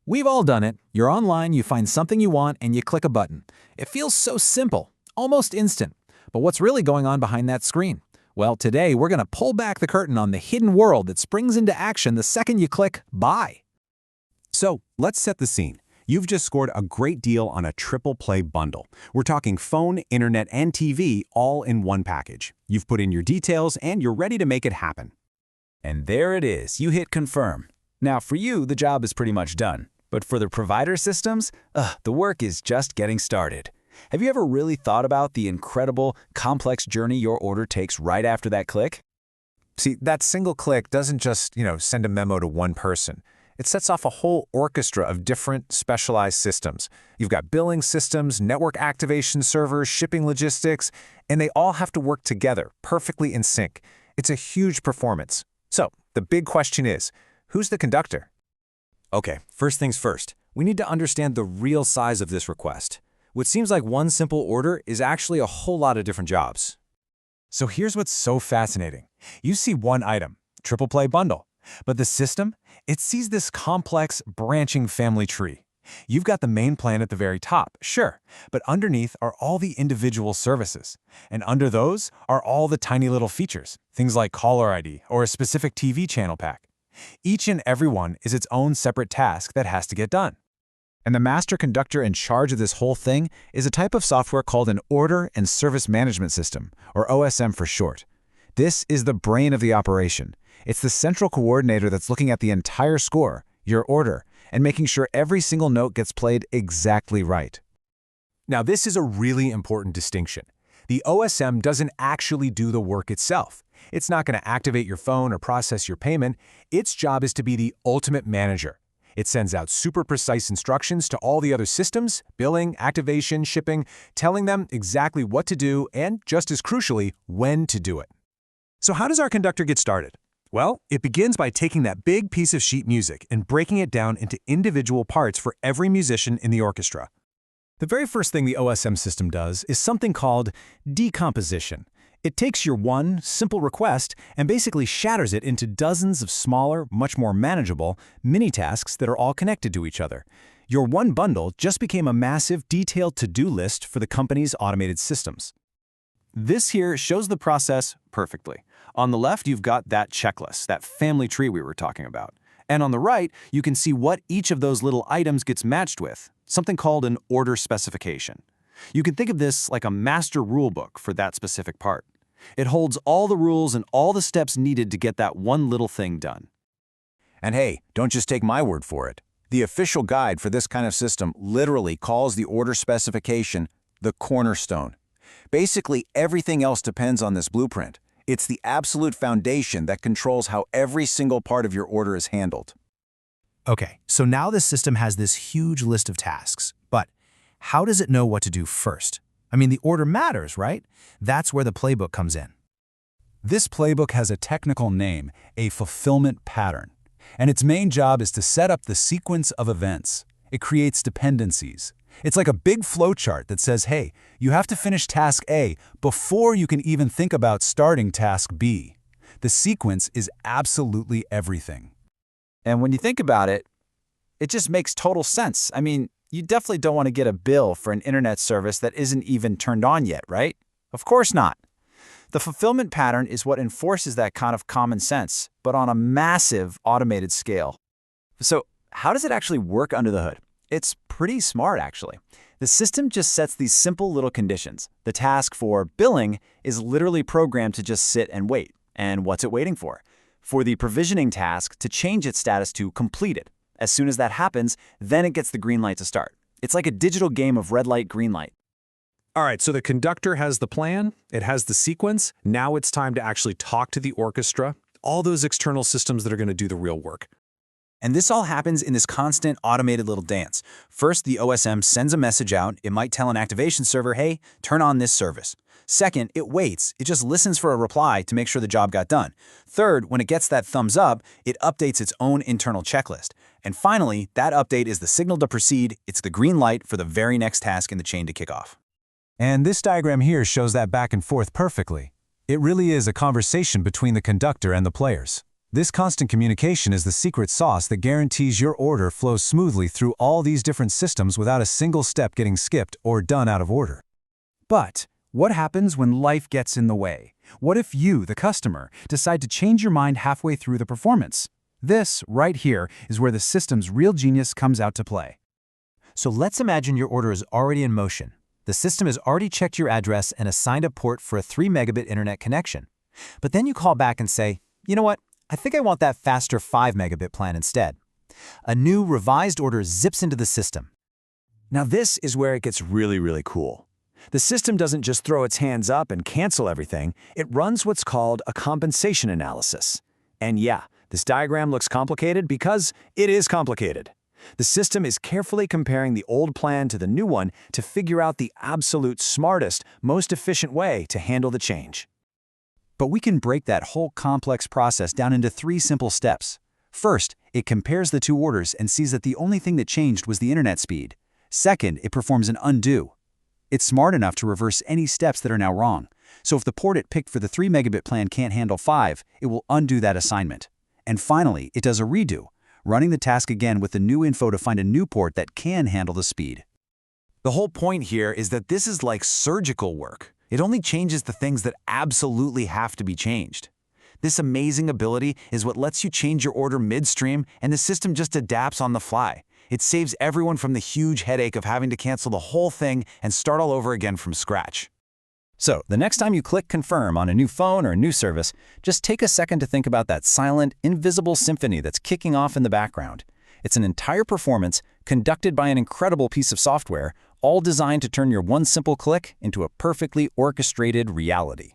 We've all done it. You're online, you find something you want, and you click a button. It feels so simple, almost instant. But what's really going on behind that screen? Well, today we're going to pull back the curtain on the hidden world that springs into action the second you click Buy. So, let's set the scene. You've just scored a great deal on a triple play bundle. We're talking phone, internet, and TV all in one package. You've put in your details and you're ready to make it happen. And there it is. You hit confirm. Now, for you, the job is pretty much done. But for the provider systems, the work is just getting started. Have you ever really thought about the incredible, complex journey your order takes right after that click? See, that single click doesn't just, send a memo to one person. It sets off a whole orchestra of different specialized systems. You've got billing systems, network activation servers, shipping logistics, and they all have to work together, perfectly in sync. It's a huge performance. So, the big question is, who's the conductor? Okay, first things first. We need to understand the real size of this request. What seems like one simple order is actually a whole lot of different jobs. So here's what's so fascinating. You see one item, triple play bundle, but the system, it sees this complex, branching family tree. You've got the main plan at the very top, sure, but underneath are all the individual services. And under those are all the tiny little features, things like caller ID or a specific TV channel pack. Each and every one is its own separate task that has to get done. And the master conductor in charge of this whole thing is a type of software called an Order and Service Management System, or OSM for short. This is the brain of the operation. It's the central coordinator that's looking at the entire score, your order, and making sure every single note gets played exactly right. Now, this is a really important distinction. The OSM doesn't actually do the work itself. It's not going to activate your phone or process your payment. Its job is to be the ultimate manager. It sends out super precise instructions to all the other systems, billing, activation, shipping, telling them exactly what to do and, just as crucially, when to do it. So how does our conductor get started? Well, it begins by taking that big piece of sheet music and breaking it down into individual parts for every musician in the orchestra. The very first thing the OSM system does is something called decomposition. It takes your one simple request and basically shatters it into dozens of smaller, much more manageable, mini-tasks that are all connected to each other. Your one bundle just became a massive, detailed to-do list for the company's automated systems. This here shows the process perfectly. On the left, you've got that checklist, that family tree we were talking about. And on the right, you can see what each of those little items gets matched with, something called an order specification. You can think of this like a master rulebook for that specific part. It holds all the rules and all the steps needed to get that one little thing done. And hey, don't just take my word for it. The official guide for this kind of system literally calls the order specification the cornerstone. Basically, everything else depends on this blueprint. It's the absolute foundation that controls how every single part of your order is handled. Okay, so now this system has this huge list of tasks, but how does it know what to do first? I mean, the order matters, right? That's where the playbook comes in. This playbook has a technical name, a fulfillment pattern, and its main job is to set up the sequence of events. It creates dependencies. It's like a big flowchart that says, hey, you have to finish task A before you can even think about starting task B. The sequence is absolutely everything. And when you think about it, it just makes total sense. I mean, you definitely don't want to get a bill for an internet service that isn't even turned on yet, right? Of course not. The fulfillment pattern is what enforces that kind of common sense, but on a massive automated scale. So how does it actually work under the hood? It's pretty smart, actually. The system just sets these simple little conditions. The task for billing is literally programmed to just sit and wait. And what's it waiting for? For the provisioning task to change its status to completed. As soon as that happens, then it gets the green light to start. It's like a digital game of red light, green light. All right, so the conductor has the plan, it has the sequence. Now it's time to actually talk to the orchestra, all those external systems that are going to do the real work. And this all happens in this constant automated little dance. First, the OSM sends a message out. It might tell an activation server, hey, turn on this service. Second, it waits. It just listens for a reply to make sure the job got done. Third, when it gets that thumbs up, it updates its own internal checklist. And finally, that update is the signal to proceed. It's the green light for the very next task in the chain to kick off. And this diagram here shows that back and forth perfectly. It really is a conversation between the conductor and the players. This constant communication is the secret sauce that guarantees your order flows smoothly through all these different systems without a single step getting skipped or done out of order. But what happens when life gets in the way? What if you, the customer, decide to change your mind halfway through the performance? This, right here, is where the system's real genius comes out to play. So let's imagine your order is already in motion. The system has already checked your address and assigned a port for a 3 megabit internet connection. But then you call back and say, you know what? I think I want that faster 5 megabit plan instead. A new revised order zips into the system. Now this is where it gets really cool. The system doesn't just throw its hands up and cancel everything, it runs what's called a compensation analysis. And yeah, this diagram looks complicated because it is complicated. The system is carefully comparing the old plan to the new one to figure out the absolute smartest, most efficient way to handle the change. But we can break that whole complex process down into 3 simple steps. First, it compares the 2 orders and sees that the only thing that changed was the internet speed. Second, it performs an undo. It's smart enough to reverse any steps that are now wrong. So if the port it picked for the 3 megabit plan can't handle 5, it will undo that assignment. And finally, it does a redo, running the task again with the new info to find a new port that can handle the speed. The whole point here is that this is like surgical work. It only changes the things that absolutely have to be changed. This amazing ability is what lets you change your order midstream and the system just adapts on the fly. It saves everyone from the huge headache of having to cancel the whole thing and start all over again from scratch. So, the next time you click confirm on a new phone or a new service, just take a second to think about that silent, invisible symphony that's kicking off in the background. It's an entire performance conducted by an incredible piece of software, all designed to turn your one simple click into a perfectly orchestrated reality.